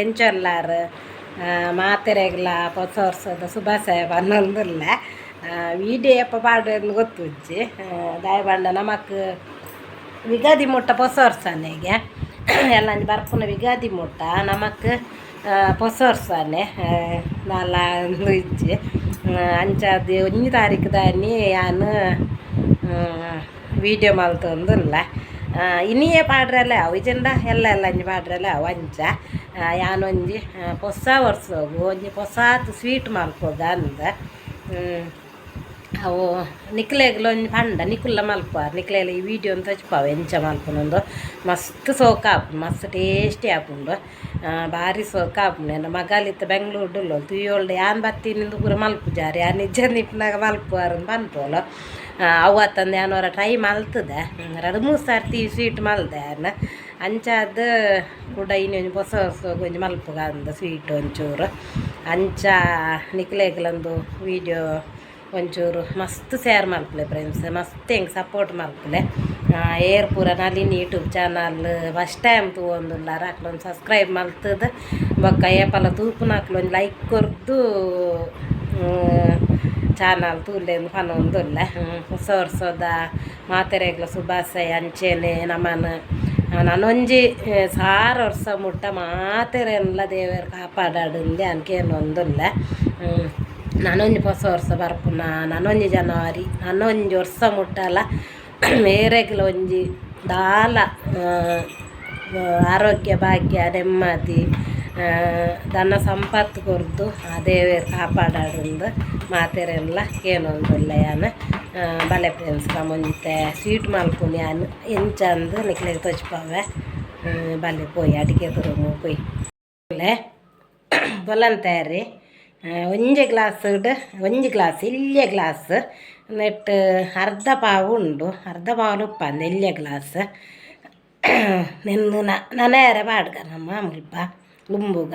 ಎಂಚೊಲ್ಲಾರು ಮಾತೆರೆಗ್ಲ ಹೊಸ ವರ್ಷದ ಶುಭಾಶಯ ಪನ್ನೊಂದುಲ್ಲ ವೀಡಿಯೋ ಎಪ್ಪ ಪಾಡ್ರೆ ಗೊತ್ತುಜ್ಜಿ ದಾಯಬಂಡ ನಮಕ್ ವಿಗಾದಿ ಮುಟ್ಟ ಹೊಸ ವರ್ಷನೆಗೆ ಎಲ್ಲ ಬರ್ಪುನ ವಿಗಾದಿ ಮುಟ್ಟ ನಮಕ್ ಹೊಸ ವರ್ಷನೆ ನಾಲ ಇಜ್ಜಿ ಅಂಚಾದ 1 ತಾರೀಕು ದಾನಿ ಯಾನು ವೀಡಿಯೋ ಮಲ್ತೊಂದುಲ್ಲ ಇನ್ನಿಯೇ ಪಾಡ್ರಲ್ಲ ಅವು ಇಜೆಂಡ ಎಲ್ಲ ಅಂಜಿ ಪಾಡ್ರಲ್ಲ ಅವು ಅಂಚ ಯಾನೊಂಜಿ ಹೊಸ ವರ್ಷಗು ಒಂಜಿ ಹೊಸಾತ್ ಸ್ವೀಟ್ ಮಲ್ಪೋಗ ಅಂದ ಅವು ನಿಕ್ಲೆಗ್ಲೊಂಜಿ ಪಂಡ ನಿಕುಲ್ಲ ಮಲ್ಪಾರು ನಿಕ್ಲೆಗ್ಲ ಈ ವೀಡಿಯೋ ಅಂತ ಹಚ್ಪಾವ ಎಂಚ ಮಲ್ಪುನೊಂದು ಮಸ್ತ್ ಸೋಕ ಆಪುಂಡು ಮಸ್ತ್ ಟೇಸ್ಟಿ ಆಪುಂಡು ಭಾರಿ ಸೋಕ ಆಪುಂಡು ನನ್ನ ಮಗಲಿತ್ತ ಬೆಂಗ್ಳೂರ್ಡುಲ್ಲ ತುಯ್ಯೋಳ್ಡು ಯಾನ್ ಬತ್ತೀನಿಂದು ಪೂರ ಮಲ್ಪುಜಾರಿ ಯಾನ್ ನಿಜ ನಿಟ್ನಾಗ ಮಲ್ಪುವಾರು ಪನ್ಪೋಲು ಅವತ್ತಂದು ಯಾನವರ ಟ್ರೈ ಮಲ್ತದೆ 2-3 ಸರ್ತಿ ಸ್ವೀಟ್ ಮಲ್ದೆ ಯಾನ ಅಂಚಾದ ಕೂಡ ಇನ್ನೊಂದು ಹೊಸ ಹೊಸ ಒಂಜಿ ಮಲ್ಪುಗ ಅಂದ ಸ್ವೀಟ್ ಒಂಚೂರು ಅಂಚ ನಿಕ್ಲೆಗ್ಲಂದು ವೀಡಿಯೋ ಒಂಚೂರು ಮಸ್ತ್ ಶೇರ್ ಮಲ್ಪಲೆ ಫ್ರೆಂಡ್ಸ್ ಮಸ್ತ್ ಹೆಂಗೆ ಸಪೋರ್ಟ್ ಮಲ್ಪಲೆ ಏರ್ ಪೂರ Nalini YouTube channel first time ತೂವೊಂದುಲ್ಲಾರ ಅಕ್ಲೊಂದು ಸಬ್ಸ್ಕ್ರೈಬ್ ಮಲ್ತದ ಬೊಕ್ಕ ಏಪಲ ತೂಪುನ ಅಕ್ಲೊಂದು ಲೈಕ್ ಕೊರ್ದು ಚಾನಲ್ ತೂಲೆಂದು ಪನೊಂದುಲ್ಲ ಹೊಸ ವರ್ಷದ ಮಾತೆರೆಗ್ಲ ಶುಭಾಶಯ ಅಂಚೆನೆ ನಮ್ಮನ ನಾನೊಂಜಿ 6 ವರ್ಷ ಮುಟ್ಟ ಮಾತೆರೆಲ್ಲ ದೇವರು ಕಾಪಾಡಾಡುಂದೆ ಅನ್ಕೇನೊಂದುಲ್ಲ ನಾನೊಂಜಿ ಹೊಸ ವರ್ಷ ಬರ್ಪುನ ನಾನೊಂಜಿ ಜನವರಿ ನಾನೊಂಜಿ ವರ್ಷ ಮುಟ್ಟಲ ಮೇರೆಗ್ಲ ಒಂಜಿ ದಾಲ ಆರೋಗ್ಯ ಭಾಗ್ಯ ನೆಮ್ಮದಿ ಧನ ಸಂಪತ್ತು ಕೊರ್ದು ಆ ದೇವರು ಕಾಪಾಡಾಡುಂದು ಮಾತೆರೆಲ್ಲ ಏನೊಂದುಲ್ಲ ಯಾನು ಬಲೆ ಫ್ರೆಂಡ್ಸ್ ನಮ್ಮೊಂತೆ ಸ್ವೀಟ್ ಮಲ್ಪುನಿ ಯಾನು ಎಂಚಂದು ನಿಕ್ಲೆಗೆ ತೊಚ್ಪಾವೆ ಬಲೆ ಪೋಯಿ ಅಡಿಗೆ ರೂಮು ಪೋಯಿ ಬೊಲನ್ ತಯಾರಿ ಒಂಜಿ ಗ್ಲಾಸ್ ಇಲ್ಲಿಯ ಗ್ಲಾಸ್ ನೆಟ್ಟು ಅರ್ಧ ಪಾವು ಉಂಡು ಅರ್ಧ ಪಾವು ಉಪ್ಪಂದು ಇಲ್ಲಿಯ ಗ್ಲಾಸ್ ನೆನ್ನು ನನೇರ ಪಾಡ್ಗ ನಮ್ಮ ಮುಲ್ಪ ಲುಂಬುಗ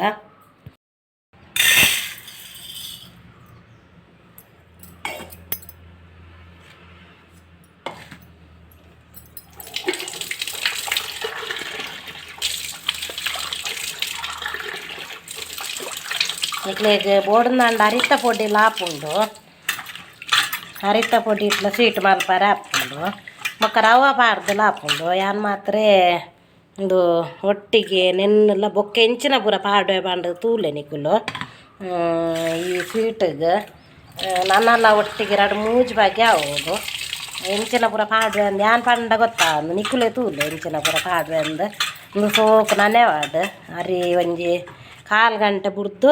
ಇಟ್ಲಿಗೆ ಬೋಡ್ನಂಡು ಅರಿತ ಪೊಡಿ ಲಾಪುಂಡು ಅರಿತ ಪೊಡಿ ಇಟ್ಲ ಸ್ವೀಟ್ ಮಲ್ಪಾರ ಹಾಪುಂಡು ಮೊಕ್ಕ ರವ ಪಾಡ್ದು ಲಾಪುಂಡು ಯಾನ್ ಮಾತ್ರ ಒಂದು ಒಟ್ಟಿಗೆ ನೆನ್ನೆಲ್ಲ ಬೊಕ್ಕ ಎಂಚಿನ ಪೂರ ಪಾಡುವೆ ಬಂಡು ತೂಲೆ ನಿಕುಲು ಈ ಸ್ವೀಟಿಗೆ ನನ್ನೆಲ್ಲ ಒಟ್ಟಿಗೆ 2-3 ಬಗೆ ಆಗೋದು ಎಂಚಿನ ಪೂರ ಪಾಡುವೆ ಅಂದು ಯಾನ್ ಪಂಡ ಗೊತ್ತಾ ಅಂದು ನಿಕುಲೆ ತೂಲೆ ಎಂಚಿನ ಪೂರ ಪಾಡುವೆ ಅಂದು ಒಂದು ಸೋಕು ನನೆವಾಡು ಅರಿ ಒಂಜಿ 1/4 ಗಂಟೆ ಬುಡ್ದು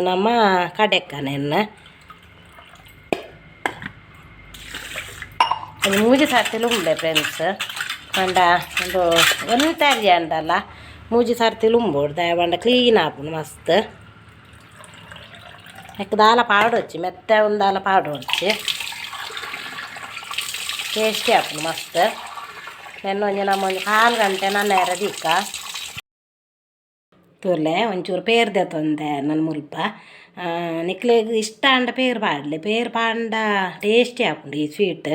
ನಮ್ಮ ಕಡೆಕ್ಕನೆನ್ನ ಅದು 3 ಸರ್ತಿಲು ಉಂಡೆ ಫ್ರೆಂಡ್ಸ್ ಪಂಡ ಒಂದು ತರಿ ಅಂಡಲ್ಲ 3 ಸರ್ತಿಲು ಉಂಬೋಡು ದಯ ಬಂಡ ಕ್ಲೀನ್ ಆಪುಂಡು ಮಸ್ತ್ ಯಾಕೆ ದಾಲ ಪಾಡು వచ్చి ಮೆತ್ತ ಒಂದು ದಾಲ ಪಾಡು వచ్చి ಟೇಸ್ಟಿ ಆಪುಂಡು ಮಸ್ತ್ ನೆನ್ನೊಂಜಿ ನಮ್ಮ ಒಂದು 1/4 ಗಂಟೆ ನನ್ನ ದಿಕ್ಕ ತೂರ್ಲೆ ಒಂಚೂರು ಪೇರ್ದೆ ತೊಂದೆ ನನ್ನ ಮುಲ್ಪ ನಿಕ್ಲೆಗ್ ಇಷ್ಟ ಅಂಡ ಪೇರು ಪಾಡಲಿ ಪೇರು ಪಾಂಡ ಟೇಸ್ಟಿ ಆಪುಂಡು ಈ ಸ್ವೀಟ್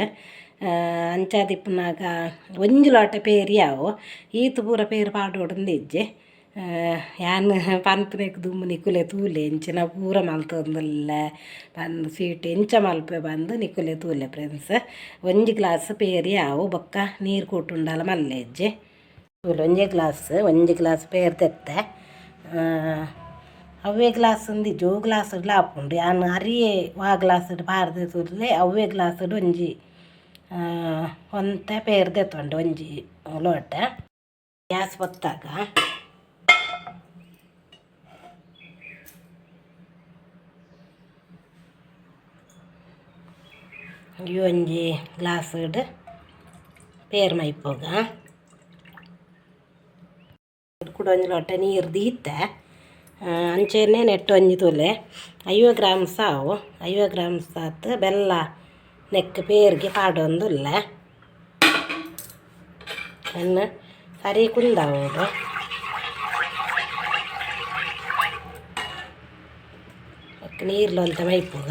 ಅಂಚಾದಿಪ್ಪನಾಗ ಒಂಜಿ ಲೋಟ ಪೇರು ಯಾವು ಈತು ಪೂರ ಪೇರು ಪಾಡೋಡಿಂದಿಜ್ಜೆ ಯಾನು ಪನ್ಪುನೆಗ್ ದುಮ್ಮು ನಿಕುಲೆ ತೂಲೆ ಎಂಚಿನ ಪೂರ ಮಲ್ತೊಂದುಲ್ಲ ಬಂದು ಸ್ವೀಟ್ ಎಂಚ ಮಲ್ಪೆ ಬಂದು ನಿಕುಲೆ ತೂಲೆ ಫ್ರೆಂಡ್ಸ್ ಒಂಜಿ ಗ್ಲಾಸ್ ಪೇರು ಯಾವು ಬೊಕ್ಕ ನೀರು ಕೂಟುಂಡಲ ಮಲ್ಲೆಜ್ಜೆ ತೂಲೆ ಒಂಜಿ ಗ್ಲಾಸ್ ಪೇರು ತೆತ್ತೆ ಅವೇ ಗ್ಲಾಸ್ ಒಂದು ಜೋ ಗ್ಲಾಸ್ ಲಾಪುಂಡು ಯಾನು ಅರಿಯೇ ಆ ಗ್ಲಾಸ್ ಪಾರ್ದೆ ತೂರ್ಲೆ ಅವೇ ಗ್ಲಾಸ್ ಒಂಜಿ ಒಂತೆ ಪೇರ್ದೆ ತೊಂಡು ಒಂಜಿ ಲೋಟ ಗ್ಯಾಸ್ ಹೊತ್ತಾಗ ಈ ಒಂಜಿ ಗ್ಲಾಸ್ ಪೇರು ಮೈಪೋಗ ಕೂಡ ಒಂಜಿ ಲೋಟ ನೀರು ದೀತೆ ಅಂಚೆನೆ ನೆಟ್ಟು ಒಂಜಿ ತೂಲೆ 50 ಗ್ರಾಮ್ಸ್ ಆವು 50 ಗ್ರಾಮ್ಸ್ ಆತು ಬೆಲ್ಲ ನೆಕ್ ಪೇರಿಗೆ ಪಾಡೊಂದುಲ್ಲ ಅನ್ನು ಸರಿ ಕುಂದಾವುದು ನೀರ್ಲು ಅಂತ ಮೈಪುಗ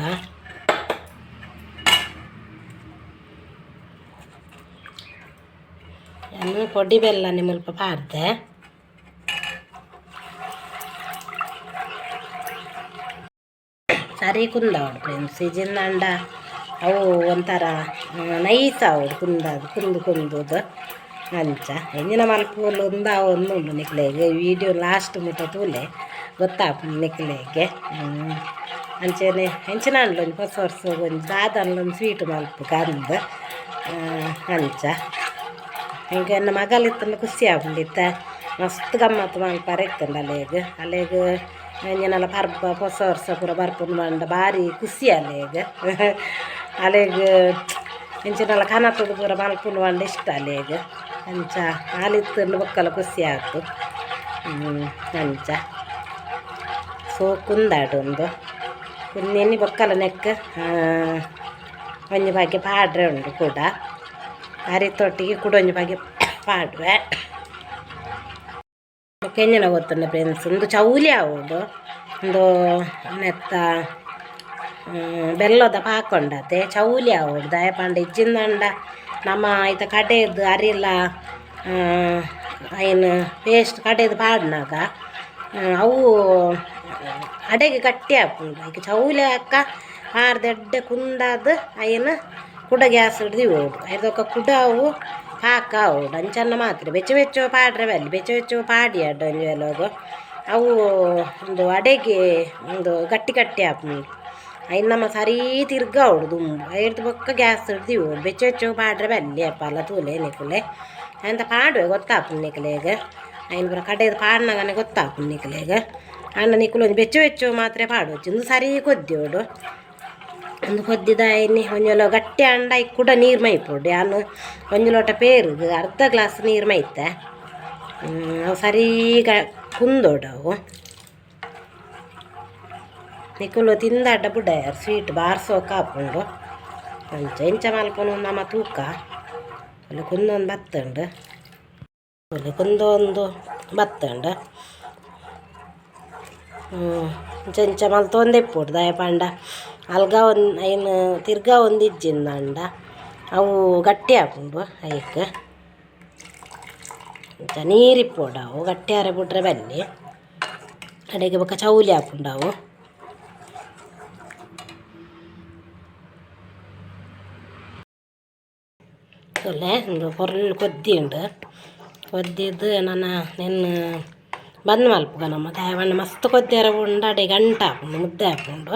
ನಾನು ಪೊಡಿ ಬೆಲ್ಲ ಮುಲ್ಪ ಪಾಡ್ದೆ ಸರಿ ಕುಂದವಡು ಫ್ರೆಂಡ್ಸ್ ಇಜಿಂದಂಡ ಅವು ಒಂಥರ ನೈಸ್ ಅವಡು ಕುಂದುದು ಅಂಚ ಎಂಜಿನ ಮಲ್ಪೂಲು ಒಂದು ಉಂಡು ನಿಕ್ಲೆಗೆ ವೀಡಿಯೋ ಲಾಸ್ಟ್ ಮುಟ್ಟ ತೂಲೆ ಗೊತ್ತಾಪು ನಿಕ್ಲೆಗೆ ಅಂಚೆನೆ ಹೆಂಚಿನ ಒಂದು ಹೊಸ ವರ್ಷ ಒಂದು ದಾದನ್ಲೊಂದು ಸ್ವೀಟ್ ಮಲ್ಪು ಕಂದು ಅಂಚ ಹಿಂಗೆ ನನ್ನ ಮಗಲಿತ್ತಂದು ಖುಷಿ ಆಗ್ಬಿಟ್ಟಿತ್ತ ಮಸ್ತ್ ಗಮ್ಮತ್ತು ಮಲ್ಪಾರ ಇತ್ತಂಡು ಅಲೆಗೆ ಎಂಜಿನೆಲ್ಲ ಪರ್ಬ ಹೊಸ ವರ್ಷ ಪೂರ ಬರ್ಪುಂಡು ಮಂಡ ಭಾರಿ ಖುಷಿ ಅಲೆಗೆ ಹೆಂಚಿನೆಲ್ಲ ಕನತದು ಪೂರ ಮಲ್ಪುಂಡು ಮಂಡ ಇಷ್ಟ ಅಲೆಗೆ ಅಂಚ ಹಾಲಿತ್ತಂಡು ಬೊಕ್ಕಲ ಖುಷಿ ಆಯ್ತು ಅಂಚ ಕುಂದಾಡು ಒಂದು ಕುಂದಿನಿ ಬೊಕ್ಕಲ ನೆಕ್ಕ ಒಂಜಿ ಬಗ್ಗೆ ಪಾಡ್ರೆ ಉಂಡು ಕೂಡ ಅರಿತೊಟ್ಟಿಗೆ ಕೂಡ ಒಂಜಿ ಬಗ್ಗೆ ಪಾಡ್ವೆ ಕೆಂಜನ ಗೊತ್ತುಂಡು ಫ್ರೆಂಡ್ಸ್ ಒಂದು ಚೌಲಿ ಆವೋಡು ಒಂದು ನೆತ್ತ ಬೆಲ್ಲದ ಪಾಕೊಂಡತೆ ಚೌಲಿ ಆವೋಡು ದಯಪಂಡ ಇಜ್ಜಿಂದಂಡ ನಮ್ಮ ಐತ ಕಡೆಯದ್ದು ಅರಿಲ್ಲ ಏನು ಪೇಸ್ಟ್ ಕಡೆಯದು ಪಾಡ್ನಾಗ ಅವು ಅಡೆಗೆ ಗಟ್ಟಿ ಹಾಕೊಂಡು ಈಗ ಚೌಲಿ ಅಕ್ಕ ಆರ್ದೆಡ್ಡೆ ಕುಂದಾದ ಅಯ್ಯನ ಕುಡ ಗ್ಯಾಸ್ ಹಿಡ್ದು ಓಡು ಐದೊಕ್ಕ ಕುಡ ಅವು ಪಾಕ ಓಡು ಅಂಚನ್ನ ಮಾತ್ರ ಬೆಚ್ಚ ಪಾಡ್ರೆ ಬಲ್ಲಿ ಬೆಚ್ಚ ಪಾಡಿ ಅಡ್ಡೊಂಜು ಎಲ್ಲೋಗು ಅವು ಒಂದು ಅಡೆಗೆ ಒಂದು ಗಟ್ಟಿ ಹಾಕೊಂಡು ಐದು ನಮ್ಮ ಸರಿ ತಿರ್ಗ ಓಡು ದುಂಬು ಐದು ಬೊಕ್ಕ ಗ್ಯಾಸ್ ಹಿಡ್ದು ಓಡು ಬೆಚ್ಚ ಪಾಡ್ರೆ ಬಲ್ಲಿ ಅಪ್ಪಲ್ಲ ತೂಲೆ ನಿಕುಲೆ ಅಂತ ಪಾಡುವೆ ಗೊತ್ತಾಪು ನಿಕಲೆಗೆ ಐನು ಬರ ಕಡೆಯದು ಪಾಡ್ನಾಗನೆ ಗೊತ್ತಾಪು ನಿಕಲೆಗೆ ಅನ್ನ ನಿಕ್ಕಲು ಒಂದು ಬೆಚ್ಚ ಮಾತ್ರ ಪಾಡೋಚು ಒಂದು ಸರಿ ಕೊದ್ದೋಡು ಒಂದು ಕೊದ್ದಿದ ಎಣ್ಣೆ ಒಂಜೊಲ ಗಟ್ಟಿ ಅಂಡ ಕೂಡ ನೀರು ಮೈಪೋಡು ನಾನು ಒಂದು ಲೋಟ ಪೇರು ಅರ್ಧ ಗ್ಲಾಸ್ ನೀರು ಮೈತೆ ಅವು ಸರಿ ಕುಂದೋಡು ಅವು ನಿಕ್ಕಲು ತಿಂದಾಡ ಬುಡ ಸ್ವೀಟ್ ಬಾರ್ಸೋಕೆ ಹಾಕೊಂಡು ಎಂಚ ಮಲ್ಪನು ನಮ್ಮ ತೂಕ ಅಲ್ಲಿ ಕುಂದೊಂದು ಬತ್ತಂಡು ಅಲ್ಲಿ ಕುಂದೊಂದು ಬತ್ತಂಡು ಚೆಂಚ ಮಲ್ತೊಂದು ಎಪ್ಪೋಡು ದಯಪಂಡ ಅಲ್ಗ ಒಂದು ಏನು ತಿರ್ಗಾ ಒಂದು ಇಜ್ಜಿಂದಂಡ ಅವು ಗಟ್ಟಿ ಹಾಕೊಂಡು ಐಕ್ ನೀರಿಪ್ಪೋಡು ಅವು ಗಟ್ಟಿ ಹಾರೆ ಬಿಟ್ರೆ ಬಲ್ಲಿ ಕಡೆಗೆ ಬೊಕ್ಕ ಚೌಲಿ ಹಾಕೊಂಡು ಅವು ಒಳ್ಳೆ ಒಂದು ಪೊರ್ಲು ಕೊದ್ದಿ ಉಂಡು ಕೊದ್ದಿದ್ದು ನನ್ನ ನೆನ್ನೆ ಬಂದು ಮಲ್ಪುಗ ನಮ್ಮ ದಯವಣ್ಣ ಮಸ್ತ್ ಕೊದ್ದಿಯಾರ ಉಂಡು ಅಡೆ ಗಂಟೆ ಹಾಕೊಂಡು ಮುದ್ದೆ ಹಾಕೊಂಡು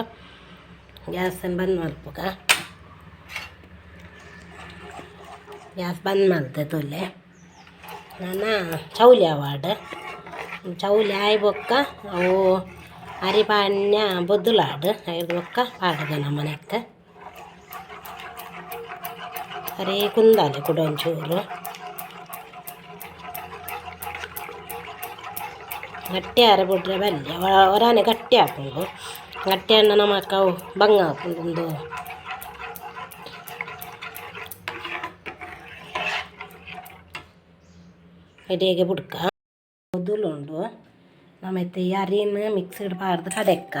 ಗ್ಯಾಸನ್ನು ಬಂದು ಮಲ್ಪುಗ ಗ್ಯಾಸ್ ಬಂದ್ ಮಲ್ತೆ ತೊಲೆ ನಾನು ಚೌಲಿ ಅವಾಡು ಚೌಲಿ ಆಯ್ ಬೊಕ್ಕ ಅವು ಅರಿಪಾಣ್ಯ ಬೊದ್ದುಲಾಡು ಐದು ಬೊಕ್ಕ ಪಾಡುಗ ನಮ್ಮ ಮನೆಗೆ ಸರಿ ಕುಂದಾಲೆ ಕೂಡ ಒಂಚೂರು ಗಟ್ಟಿ ಹಾರೆ ಬಿಟ್ರೆ ಬಲ್ಲಿ ಹೊರಾನೆ ಗಟ್ಟಿ ಹಾಕೊಂಡು ಗಟ್ಟಿ ಹಣ್ಣು ನಮ್ಮ ಅಕ್ಕವು ಬಂಗ ಹಾಕೊಂಡು ಒಂದು ಎಡೆಗೆ ಬುಡ್ಕ ಮೊದಲುಂಡು ನಮ್ಮತ್ತೆ ಈ ಅರಿನ ಮಿಕ್ಸಿಡ್ ಪಾರ್ದು ಕಡೆಕ್ಕ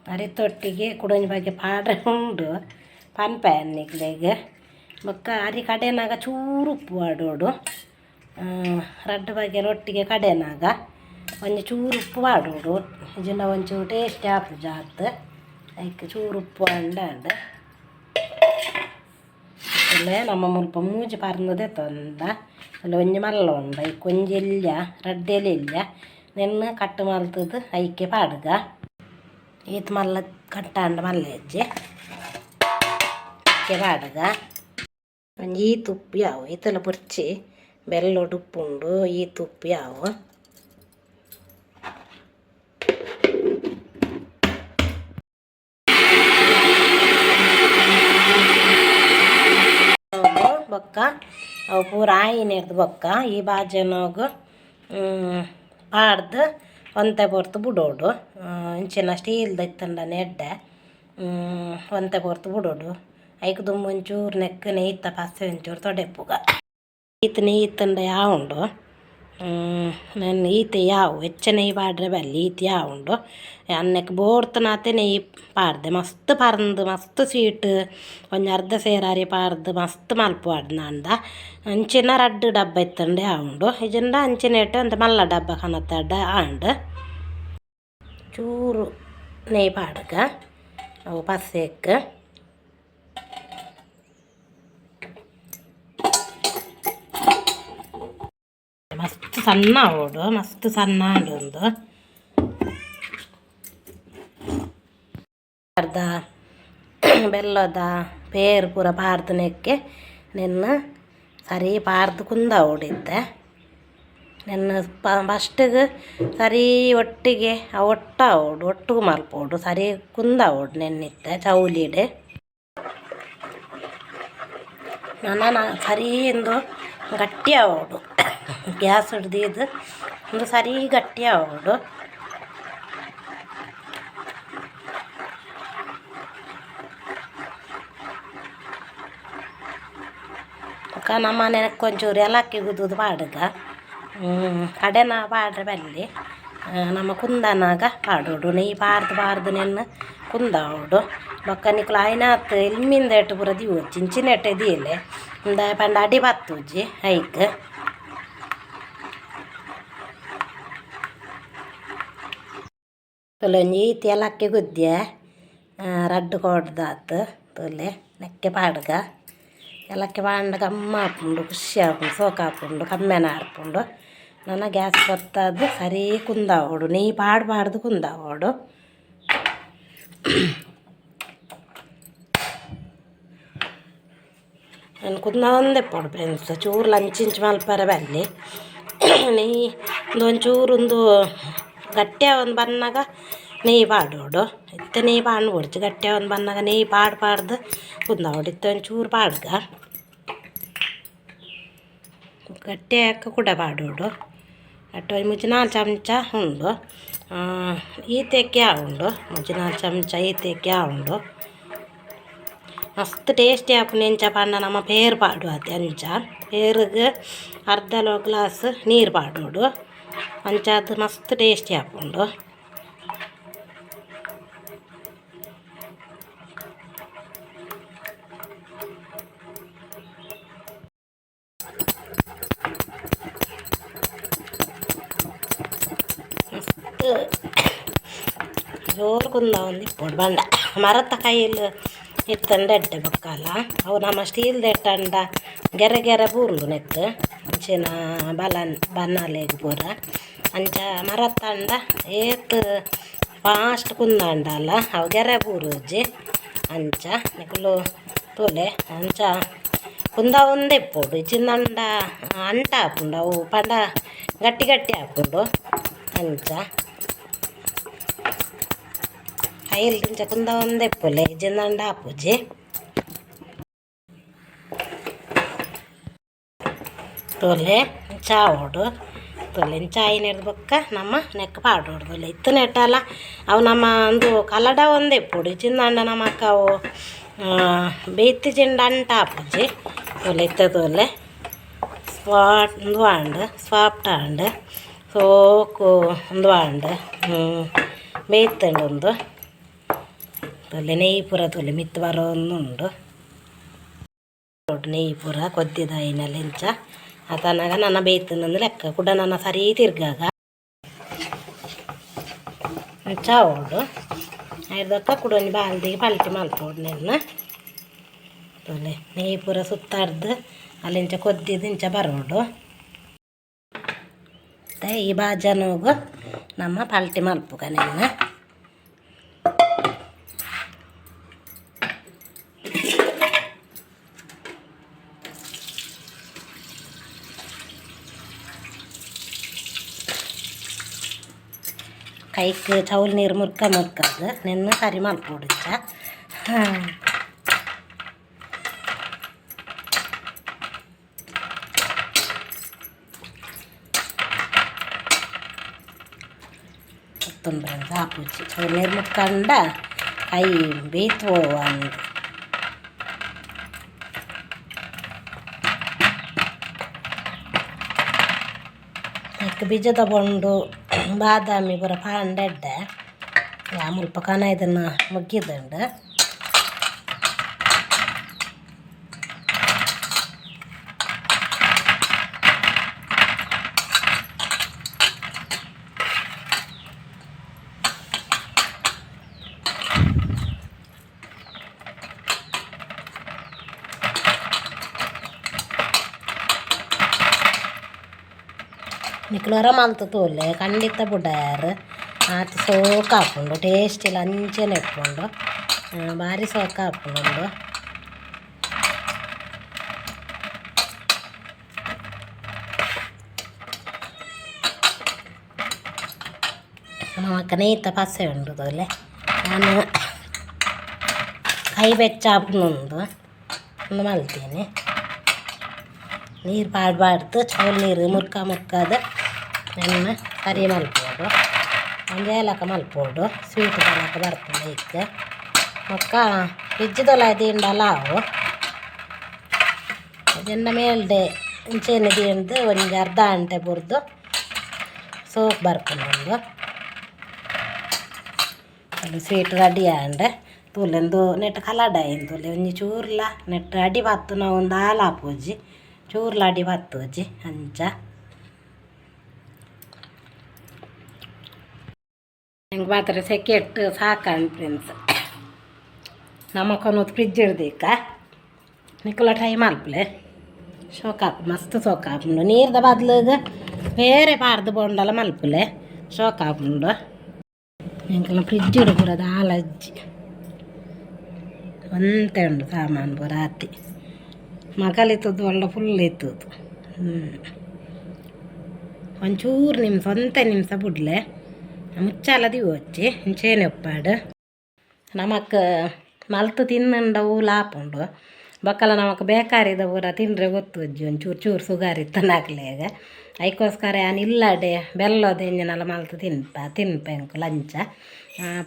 ಅರಿತೊಟ್ಟಿಗೆ ಕುಡೊಂಜಿ ಬಗ್ಗೆ ಪಾಡ್ರೆ ಉಂಡು ಪನ್ಪೆ ಅನ್ನಿಕ್ಲೆಗೆ ಬೊಕ್ಕ ಅರಿ ಕಡೆನಾಗ ಚೂರು ಉಪ್ಪು ಆಡೋಡು ರಡ್ಡು ಬಗ್ಗೆ ರೊಟ್ಟಿಗೆ ಕಡೆನಾಗ ಒಂಜಿ ಚೂರು ಉಪ್ಪು ಆಡೋಡು ಇದೆಲ್ಲ ಒಂಚೂರು ಟೇಸ್ಟ್ ಆಪು ಜಾತ್ ಅದಕ್ಕೆ ಚೂರು ಉಪ್ಪು ಅಂಡ ಇಲ್ಲೇ ನಮ್ಮ ಮುಲ್ಪ ಮೂಜಿ ಪರ್ನದೆ ತೊಂದ ಅಲ್ಲಿ ಒಂಜಿ ಮಲ್ಲ ಉಂಡ ಈ ಕೊಂಜಿ ಇಲ್ಲ ರಡ್ಡೆಲಿ ಇಲ್ಲ ನೆನ್ನ ಕಟ್ಟು ಮಲ್ತದು ಐಕೆ ಪಾಡ್ಗ ಈತ ಮಲ್ಲ ಕಟ್ಟಾಂಡ ಮಲ್ಲ ಹೆಜ್ಜೆ ಐಕೆ ಪಾಡ್ಗ ಒಂಜಿ ಈ ತುಪ್ಪು ಯಾವು ಈತೆಲ್ಲ ಪುರ್ಚಿ ಬೆಲ್ಲೊಡು ಉಪ್ಪುಂಡು ಈ ತುಪ್ಪು ಯಾವು ಬೊಕ್ಕ ಅವು ಪೂರ ಆಯಿನೇರ್ದು ಬೊಕ್ಕ ಈ ಬಾಜನೋಗು ಪಾಡ್ದು ಒಂತೆ ಪೊರ್ತು ಬಿಡೋಡು ಇಂಚಿನ ಸ್ಟೀಲ್ದ ಇತ್ತಂಡನೆ ಎಡ್ಡೆ ಒಂತೆ ಪೊರ್ತು ಬಿಡೋಡು ಐಕ್ ದುಂಬು ಒಂಚೂರು ನೆಕ್ಕನೆ ಈತ ಪಸ್ಸೆ ಒಂಚೂರು ತೊಡೆಪ್ಪುಗ ಈತನೇ ಈತಂಡ ಯಾವುಂಡು ನನ್ನ ಈತ ಯಾವು ಹೆಚ್ಚ ನೆಯ್ ಪಾಡ್ರೆ ಬಲ್ಲಿ ಈತ ಯಾವುಂಡು ಅನ್ನಕ್ಕೆ ಬೋರ್ತನಾತೆ ನೆಯ್ ಪಾಡ್ದೆ ಮಸ್ತ್ ಪರಂದು ಮಸ್ತ್ ಸ್ವೀಟ್ ಒಂಜಿ ಅರ್ಧ ಸೇರಾರಿ ಪಾರ್ದು ಮಸ್ತ್ ಮಲ್ಪು ಆಡ್ನಂಡ ಅಂಚಿನ ರಡ್ಡು ಡಬ್ಬ ಇತ್ತಂಡೆ ಯಾವುಂಡು ಇಜಂಡ ಅಂಚಿನ ಇಟ್ಟು ಅಂತ ಮಲ್ಲ ಡಬ್ಬ ಕನತ್ತಡ್ಡ ಆಂಡ್ ಚೂರು ನೆಯ್ ಪಾಡ್ಗ ಅವು ಪಸ್ಸೆಕ್ ಮಸ್ತ್ ಸಣ್ಣ ಓಡು ಮಸ್ತ್ ಸಣ್ಣ ಒಂದು ಅರ್ಧ ಬೆಲ್ಲದ ಪೇರು ಪೂರ ಪಾರ್ದನೆಕ್ಕೆ ನೆನ್ನ ಸರಿ ಪಾರ್ದು ಕುಂದ ಓಡಿದ್ದೆ ನೆನ್ನ ಫಸ್ಟಿಗೆ ಸರಿ ಒಟ್ಟಿಗೆ ಒಟ್ಟಿಗೆ ಮಲ್ಪೋಡು ಸರಿ ಕುಂದ ಓಡು ನೆನ್ನಿದ್ದೆ ಚೌಲಿಡೆ ನನ್ನ ಸರಿ ಎಂದು ಗಟ್ಟಿಯ ಓಡು ಗ್ಯಾಸ್ ಹಿಡ್ದಿದ್ದು ಒಂದು ಸರಿ ಗಟ್ಟಿಯ ಓಡು ನಮ್ಮ ಮನೆಗೆ ಒಂಚೂರು ಏಲಕ್ಕಿ ಗುದ್ದು ಪಾಡುಗ ಕಡೆನ ಪಾಡ್ರೆ ಬಲ್ಲಿ ನಮ್ಮ ಕುಂದನಾಗ ಪಾಡೋಡು ನೀ ಪಾರ್ದು ನೆನ್ನ ಕುಂದ ಓಡು ಬೊಕ್ಕ ನಿಕ್ಲು ಆಯ್ನಾತ್ ಎಲ್ಮಿಂದ ಎಟ್ಟು ಪೂರ ದಿವು ಚಿಂಚಿನ ಎಟ್ಟೆ ದಿಯಲೆ ಒಂದ ಪಂಡ ಅಡಿ ಬತ್ತುಜಿ ಐಕ್ ತೊಲೊಂಜಿ ಈತಿ ಏಲಕ್ಕಿ ಗುದ್ದೆ ರಡ್ಡು ಕೊಡ್ದಾತು ತೊಲೆ ನೆಕ್ಕೆ ಪಾಡ್ಗ ಏಲಕ್ಕಿ ಪಾಂಡ ಕಮ್ಮ ಹಾಪುಂಡು ಖುಷಿ ಹಾಪುಂಡು ಸೋಕು ಹಾಪುಂಡು ಕಮ್ಮೆನ ಹಾರ್ಪುಂಡು ನನ್ನ ಗ್ಯಾಸ್ ಬರ್ತದು ಸರಿ ಕುಂದ ಓಡು ನೀ ಪಾಡ್ಬಾರ್ದು ಕುಂದ ಓಡು ನಾನು ಕುಂದ ಒಂದೇ ಪೋಡು ಫ್ರೆಂಡ್ಸ್ ಚೂರು ಲಂಚಿಂಚು ಮಲ್ಪರ ಬಲ್ಲಿ ನೀ ಒಂಚೂರು ಗಟ್ಟಿಯ ಒಂದು ಬನ್ನಾಗ ನೆಯ್ ಪಾಡೋಡು ಇತ್ತ ನೆಯ್ ಪಾಂಡು ಬಿಡ್ತು ಗಟ್ಟಿಯ ಒಂದು ಬನ್ನಾಗ ನೆಯ್ ಪಾಡ್ದು ಕುಂದ ಓಡು ಇತ್ತ ಒಂಚೂರು ಪಾಡ್ಗ ಗಟ್ಟಿ ಹಾಕ ಕೂಡ ಪಾಡೋಡು ಅಟ್ಟು ಮುಚ್ಚಿ 4 ಚಮಚ ಉಂಡು ಈತೆಕ್ಕೆ ಉಂಡು ಮುಚ್ಚಿ 4 ಚಮಚ ಈತೆಕ್ಕೆ ಉಂಡು ಮಸ್ತ್ ಟೇಸ್ಟಿ ಆಪುಂಡು ಎಂಚ ಪಂಡ ನಮ್ಮ ಪೇರು ಪಾಡು ಅತ್ತೆ ಅಂಚ ಪೇರಿಗೆ ಅರ್ಧ ಗ್ಲಾಸ್ ನೀರು ಪಾಡೋಡು ಅಂಚಾದ ಮಸ್ತ್ ಟೇಸ್ಟಿ ಆಪುಂಡು ಜೋರು ಕುಂದ ಒಂದು ಇಪ್ಪೋಡು ಬಂಡ ಮರದ ಕೈಯಲ್ಲಿ ಇತ್ತಂಡ ಎಡ್ಡೆ ಬೊಕ್ಕಲ್ಲ ಅವು ನಮ್ಮ ಸ್ಟೀಲ್ದ ಎಟ್ಟಂಡ ಗೆರೆ ಗೆರೆ ಬೂರ್ಂಡು ನೆತ್ತು ಅಂಚಿನ ಬನ್ನಾಲೆಗ್ ಪೂರ ಅಂಚ ಮರದ ತಂಡ ಏತ್ ಫಾಸ್ಟ್ ಕುಂದ ಅಲ್ಲ ಅವು ಗೆರೆ ಬೂರುಜಿ ಅಂಚ ನಿಕಲು ತೋಲೆ ಅಂಚ ಕುಂದ ಒಂದೇ ಇಪ್ಪೋಡು ಚಿನ್ನಂಡ ಅಂಟ ಹಾಪುಂಡು ಅವು ಪಂಡ ಗಟ್ಟಿ ಗಟ್ಟಿ ಹಾಪುಂಡು ಅಂಚ ಕೈಯಲ್ಲಿ ಇಂಚ ಕುಂದ ಒಂದೇ ಪೊಲೆ ಜಿಂದಂಡ ಹಾಪುಜಿ ತೊಲೆ ಚಾ ಓಡು ತೊಲೆ ಚಾಯಿನ ಹಿಡ್ದು ಬೊಕ್ಕ ನಮ್ಮ ನೆಕ್ ಪಾಡೋಡು ತೊಲೆ ಇತ್ತು ನೆಟ್ಟಲ್ಲ ಅವು ನಮ್ಮ ಒಂದು ಕಲಡ ಒಂದೇ ಪೊಡಿ ಚಿಂದಂಡ ನಮ್ಮ ಅಕ್ಕ ಅವು ಬೇಯ್ತಿ ಚಿಂಡ ಅಂಟ ಹಾಪುಜಿ ತೊಲೆ ಇತ್ತ ತೊಲೆ ಒಂದು ವಾಂಡ್ ಸ್ವಾಪ್ಟ ಅಂಡ್ ಸೋಕು ಒಂದು ವಾಂಡ್ ಬೇಯ್ತಂಡು ಒಂದು ತೊಲೆ ನೆಯ್ ಪೂರ ತೊಲೆ ಮಿತ್ತು ಬರೋಂದುಂಡು ನೆಯ್ ಪೂರ ಕೊದ್ದಿದ ಐನಲ್ಲಿ ಇಂಚ ಆತನಾಗ ನನ್ನ ಬೇಯ್ತಂದು ಲೆಕ್ಕ ಕೂಡ ನನ್ನ ಸರಿ ತಿರ್ಗಾಗ ಚಾ ಓಡು ಐದಕ್ಕ ಕೂಡ ಒಂದು ಬಾಲ್ದಿಗೆ ಪಲ್ಟಿ ಮಲ್ಪೋಡು ನೆನ್ನ ತೊಲೆ ನೆಯ್ ಪೂರ ಸುತ್ತಾಡ್ದು ಅಲ್ಲಿಂಚ ಕೊದ್ದಿದ್ದು ಇಂಚ ಬರೋಡು ಈ ಬಾಜನೋಗು ನಮ್ಮ ಪಲ್ಟಿ ಮಲ್ಪುಗ ನೆನ್ನ ಕೈಗೆ ಚೌಲ್ ನೀರು ಮುರ್ಕದು ನೆನ್ನ ಸರಿ ಮಲ್ಪೋಡಿಚ್ಚ ತೊಂದರೆ ಹಾಪುಚ್ಚಿ ಚೌಲ್ ನೀರು ಮುಕ್ಕಂಡ ಕೈ ಬೇಯ್ತು ಅಂದು ಬೀಜದ ಬೊಂಡು ಬಾದಾಮಿ ಪೂರ ಪಾಂಡೆಡ್ಡೆ ಮುಲ್ಪ ಕನ ಇದನ್ನು ಮುಗ್ಗಿದಂಡು ನಿಕ್ಲೋರ ಮಲ್ತು ತೋಲೆ ಖಂಡಿತ ಬುಡ್ಡಾರು ಆತು ಸೋಕ ಹಾಕೊಂಡು ಟೇಸ್ಟ್ ಇಲ್ಲ ಅಂಚೆನೆ ಇಟ್ಕೊಂಡು ಭಾರಿ ಸೋಕ ಹಾಕೊಂಡು ನಮ್ಮಕ್ಕ ನೇಯ್ತ ಪಸೆ ಉಂಡು ತೋಲೆ ನಾನು ಕೈ ಬೆಚ್ಚ ಹಾಕೊಂಡು ಒಂದು ಮಲ್ತೀನಿ ನೀರು ಪಾಡ್ಬಾರ್ದು ಚೌಲ್ ನೀರು ಮುರ್ಕದ ನೆನ್ನ ಸರಿ ಮಲ್ಪೋಡು ಒಂದು ಏಲಕ್ಕ ಮಲ್ಪೋಡು ಸ್ವೀಟ್ ಬಲಕ ಬರ್ತದೆ ಈಗ ಮೊಕ್ಕ ಫ್ರಿಜ್ ತೊಲಾಯ್ದಿಂಡಲ್ಲ ಅವು ಅದನ್ನ ಮೇಲ್ದೆ ಇಂಚೆನೆ ದಿಂಡು ಒಂದು ಅರ್ಧ ಗಂಟೆ ಬುರ್ದು ಸೋಪ್ ಬರ್ಕೊಂಡು ಅದು ಸ್ವೀಟ್ ರೆಡಿ ಆಂಡೆ ತೂಲೆಂದು ನೆಟ್ಟು ಕಲಾಡ ಆಯ್ತು ತೂಲೆ ಒಂಜಿ ಚೂರ್ಲ ನೆಟ್ಟು ಅಡಿ ಬತ್ತು ನಾವು ಒಂದು ಹಾಲು ಹಾಪೋಜಿ ಚೂರ್ಲ ಅಡಿ ಬತ್ತೋಜಿ ಅಂಚ ಹೆಂಗೆ ಮಾತ್ರ ಸೆಕೆಟ್ ಸಾಕಂಡು ಫ್ರೆಂಡ್ಸ್ ನಮ್ಮಕ್ಕೊಂದು ಫ್ರಿಜ್ ಹಿಡ್ದೀಕ ನಿಕ್ಕಲ ಟೈಮ್ ಅಲ್ಪಲೆ ಶೋಕ ಹಾಕು ಮಸ್ತ್ ಸೋಕ ಹಾಕೊಂಡು ನೀರ್ದ ಬದ್ಲಿಗೆ ಬೇರೆ ಪಾರ್ದು ಬೋಂಡಲ್ಲ ಮಲ್ಪಲೆ ಶೋಕ ಹಾಕೊಂಡು ಎಂಕಲ್ಲ ಫ್ರಿಜ್ ಹಿಡ್ಬುರದ ಹಾಲಜ್ಜಿ ಒಂತೆ ಉಂಡು ಸಾಮಾನು ಬರಾತಿ ಮಗಲಿತ್ತದು ಒಳ್ಳೆ ಫುಲ್ ಇತ್ತದು ಒಂಚೂರು ನಿಮ್ಸ ಒಂತೆ ನಿಮ್ಸ ಬಿಡ್ಲೆ ಮುಚ್ಚಾಲ ದಿವಚ್ಚಿ ಇಂಚೇನೆ ಉಪ್ಪಾಡು ನಮಕ್ ಮಲ್ತು ತಿನ್ನಂಡವು ಲಾಪುಂಡು ಬಕ್ಕಲ ನಮಕ್ ಬೇಕಾರಿದ ಪೂರ ತಿಂದರೆ ಗೊತ್ತು ಅಜ್ಜಿ ಒಂಚೂರು ಚೂರು ಸುಗಾರ್ ಇತ್ತನಾಗ್ಲೇಗ ಅದಕ್ಕೋಸ್ಕರ ನಾನು ಇಲ್ಲಡೆ ಬೆಲ್ಲದ ಎಂಜಿನೆಲ್ಲ ಮಲ್ತು ತಿನ್ಪೆಂಕು ಲಂಚ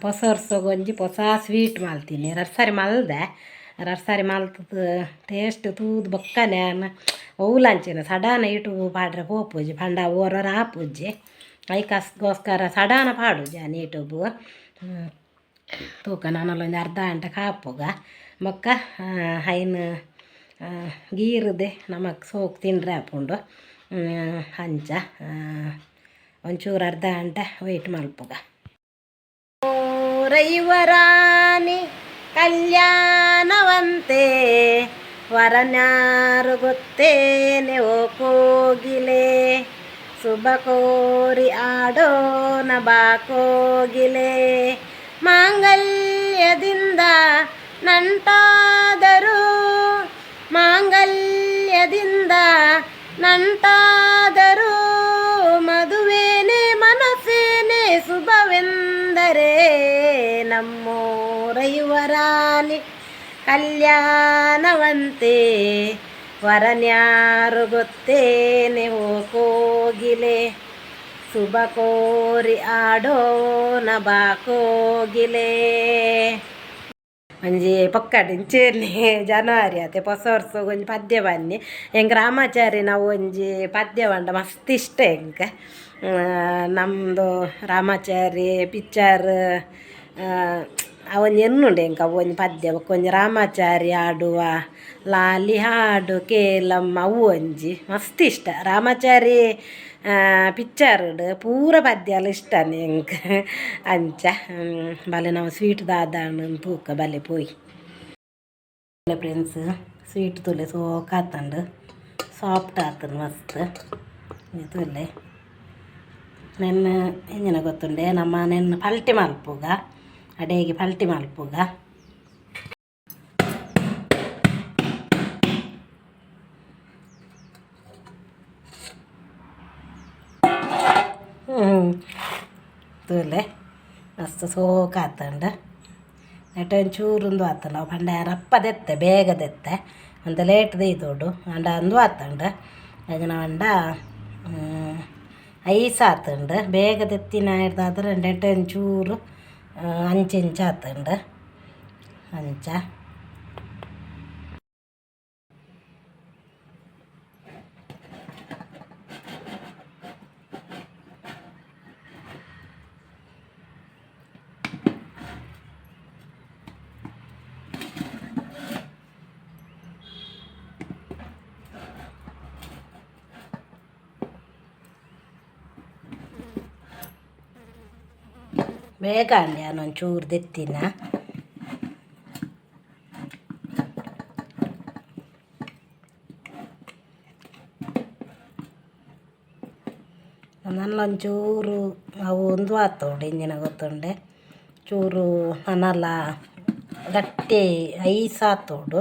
ಹೊಸ ವರ್ಷಗೊಂಜಿ ಹೊಸ ಸ್ವೀಟ್ ಮಲ್ತೀನಿ 2 ಸಾರಿ ಮಲ್ದೆ 2 ಸಾರಿ ಮಲ್ತದ ಟೇಸ್ಟ್ ತೂದು ಬೊಕ್ಕನೆ ಲಂಚಿನ ಸಡಾನ ಇಟು ಪಾಡ್ರೆ ಪೋಪುಜಿ ಪಂಡ ಓರರ ಹಾಪುಜಿ ಅದಕ್ಕೋಸ್ಕರ ಸಡಾನ ಪಾಡುಜಿ ಯೂಟ್ಯೂಬು ತೂಕ ನಾನಲ್ಲೊಂದು ಅರ್ಧ ಗಂಟೆ ಕಾಪುಗ ಬೊಕ್ಕ ಐನು ಗೀರದೆ ನಮಕ್ ಸೋಕ್ ತಿಂಡ್ರೆ ಹಾಪುಂಡು ಅಂಚ ಒಂಚೂರು ಅರ್ಧ ಗಂಟೆ ವೆಯ್ಟ್ ಮಲ್ಪುಗ ರೈವರಾಣಿ ಕಲ್ಯಾಣವಂತೆ ವರನ್ಯಾರು ಗೊತ್ತೇನೆ ಓ ಕೋಗಿಲೆ ಶುಭ ಕೋರಿ ಆಡೋನ ಬಾ ಕೋಗಿಲೆ ಮಾಂಗಲ್ಯದಿಂದ ನಂಟಾದರು ಮಾಂಗಲ್ಯದಿಂದ ನಂಟಾದರು ಮದುವೆನೇ ಮನಸ್ಸೇನೆ ಶುಭವೆಂದರೆ ನಮ್ಮೂರೈವರಾಲಿ ಕಲ್ಯಾಣವಂತೆ ವರನ್ಯಾರು ಗೊತ್ತೇನೆ ಓ ಕೋಗಿಲೆ ಶುಭ ಕೋರಿ ಆಡೋನ ಬಾ ಕೋಗಿಲೆ ಒಂಜಿ ಪೊಕ್ಕಡೆ ಇಂಚೇನೆ ಜನವರಿ ಆತೆ ಹೊಸ ವರ್ಷ ಒಂಜಿ ಪದ್ಯ ಬನ್ನಿ ಹೆಂಗೆ ರಾಮಾಚಾರಿ ನಾವು ಒಂಜಿ ಪದ್ಯ ಬಂಡ ಮಸ್ತ್ ಇಷ್ಟ ಹೆಂಗೆ ನಮ್ಮದು ರಾಮಾಚಾರಿ ಪಿಕ್ಚರ್ ಅವೊಂದು ಎನ್ನುಂಡೆ ಹೆಂಗೆ ಅವೊಂದು ಪದ್ಯ ಒಂಜಿ ರಾಮಾಚಾರಿ ಆಡುವ ಲಾಲಿ ಹಾಡು ಕೇಲಮ್ಮ ಅವು ಒಂಜಿ ಮಸ್ತ್ ಇಷ್ಟ ರಾಮಾಚಾರಿ ಪಿಕ್ಚರ್ಡ್ ಪೂರ ಪದ್ಯ ಎಲ್ಲ ಇಷ್ಟ ಹೆಂಗೆ ಅಂಚ ಬಲೆ ನಾವು ಸ್ವೀಟ್ ದಾದಾಣ ತೂಕ ಬಲೆ ಪೋಯಿ ಫ್ರೆಂಡ್ಸ್ ಸ್ವೀಟ್ ತುಲೆ ಸೋಕ ಆತಂಡು ಸಾಫ್ಟ್ ಆತಂಡು ಮಸ್ತ್ ತುಲೆ ನೆನ್ನ ಎಂಜಿನ ಗೊತ್ತುಂಡೆ ನಮ್ಮ ನೆನ್ನ ಪಲ್ಟಿ ಮಲ್ಪುಗ ಅಡೆಗೆ ಪಲ್ಟಿ ಮಲ್ಪುಗ ತುಲೆ ಮಸ್ತ್ ಸೋಕ ಆತಂಡು ನೆಟ್ಟು ಒಂಚೂರೊಂದು ಆತಂಡು ಅವು ಪಂಡ ರಪ್ಪದೆತ್ತೆ ಬೇಗ ದೆತ್ತೆ ಒಂದು ಲೇಟ್ ದೊಡ್ಡು ಅಂಡ ಅಂದು ಆತಂಡು ಅದನ್ನ ಅಂಡ ಐಸ್ ಆತಂಡು ಬೇಗ ದೆತ್ತಿನ ಹಿಡ್ದಾದ್ರೆ ನೆಟ್ಟು ಒಂಚೂರು ಅಂಚೆಂಚ ಆತಂಡು ಅಂಚ ಬೇಗ ಅಂಡೆ ನಾನೊಂಚೂರು ದೆತ್ತಿನ ಒಂಚೂರು ಅವು ಒಂದು ಆತೋಡು ಇಂಜಿನ ಗೊತ್ತುಂಡೆ ಚೂರು ನನ್ನಲ್ಲ ಗಟ್ಟಿ ಐಸ್ ಆತೋಡು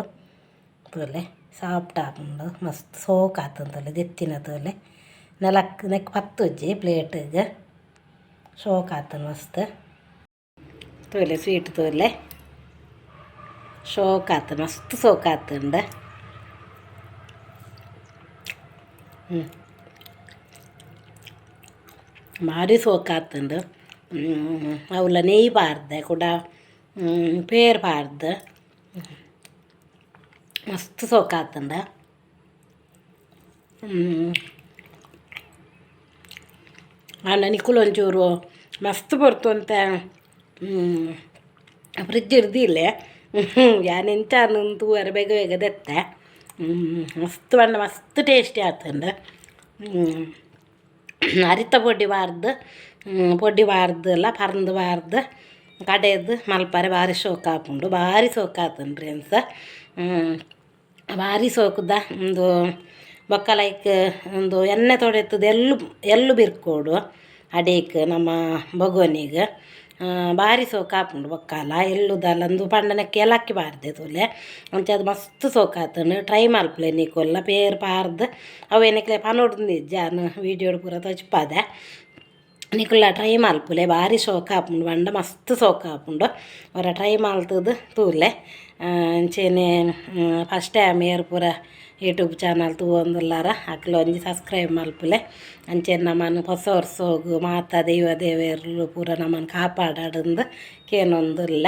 ತೋಲೆ ಸಾಫ್ಟ್ ಹಾಕೊಂಡು ಮಸ್ತ್ ಸೋಕ್ ಆತಂತಲೆ ದೆತ್ತಿನ ತೋಲೆ ನೆಕ್ ಪತ್ತುಜ್ಜಿ ಪ್ಲೇಟಿಗೆ ಶೋಕ್ ಆತನ ಮಸ್ತ್ ತೋಲೆ ಸ್ವೀಟ್ ತೋಲೆ ಶೋಕ್ ಆತನ ಮಸ್ತ್ ಸೋಕ್ ಆತಂಡ ಭಾರಿ ಸೋಕ್ ಆತಂಡು ಅವಳ ನೆಯ್ಯಿ ಪಾರ್ದೆ ಕೂಡ ಪೇರ್ ಪಾರ್ದು ಮಸ್ತ್ ಸೋಕ್ ಆತಂಡ ಆಂಡ ನಿಕ್ಕುಲು ಒಂಚೂರು ಮಸ್ತ್ ಬರ್ತು ಅಂತ ಫ್ರಿಜ್ ಇರ್ದಿಲ್ಲ ಯಾನ್ ಎಂಚಾನು ತೂವರೆ ಬೇಗ ಬೇಗ ದೆತ್ತೆ ಮಸ್ತ್ ಬಣ್ಣ ಮಸ್ತ್ ಟೇಸ್ಟಿ ಆತಂಡ ಅರಿತ ಪೊಡ್ಡಿ ಬಾರ್ದು ಎಲ್ಲ ಪರಂದು ಬಾರ್ದು ಕಡೆದು ಮಲ್ಪರೆ ಭಾರಿ ಶೋಕ್ ಹಾಕೊಂಡು ಭಾರಿ ಸೋಕ್ ಆತನ್ರಿ ಅನ್ಸ ಭಾರಿ ಸೋಕುದ ಒಂದು ಬೊಕ್ಕ ಲೈಕ್ ಒಂದು ಎಣ್ಣೆ ತೊಡೆತದ ಎಳ್ಳು ಬಿರ್ಕೋಡು ಅಡೇಕ್ ನಮ್ಮ ಬೊಗೋನಿಗೆ ಭಾರಿ ಸೋಕ್ ಹಾಕೊಂಡು ಬೊಕ್ಕಲ ಎಳ್ಳುದಲ್ಲ ಒಂದು ಪಂಡನಕ್ಕೆ ಏಲಕ್ಕಿ ಬಾರ್ದೆ ತೋಲೆ ಅಂಚೆ ಅದು ಮಸ್ತ್ ಸೋಕ್ ಆತನು ಟ್ರೈ ಮಲ್ಪಲೆ ನೀಕೊಲ್ಲ ಪೇರ್ ಪಾರ್ದು ಅವೇನಕ್ಕೆ ಪನೋಡ್ದು ಜಾನು ವೀಡಿಯೋಡು ಪೂರ ತಚ್ಪಾದೆ ನಿಕುಲ್ಲ ಟ್ರೈ ಮಲ್ಪುಲೆ ಭಾರಿ ಶೋಕ್ ಹಾಪುಂಡು ಬಂಡ ಮಸ್ತ್ ಸೋಕ್ ಹಾಪುಂಡು ಅವರ ಟ್ರೈ ಮಲ್ತದು ತೂಲೆ ಅಂಚೆನೆ ಫಸ್ಟ್ ಟೈಮ್ ಏರ್ ಪೂರ ಯೂಟ್ಯೂಬ್ ಚಾನಲ್ ತೂವೊಂದುಲ್ಲಾರ ಅಕ್ಲು ಒಂಜಿ ಸಬ್ಸ್ಕ್ರೈಬ್ ಮಲ್ಪುಲೆ ಅಂಚೆನೆ ನಮ್ಮನ್ನು ಹೊಸ ವರ್ಷ ಹೋಗು ಮಾತ ದೇವೇರ್ಲು ಪೂರ ನಮ್ಮನ್ನು ಕಾಪಾಡಾಡಂದು ಕೇನೊಂದುಲ್ಲ.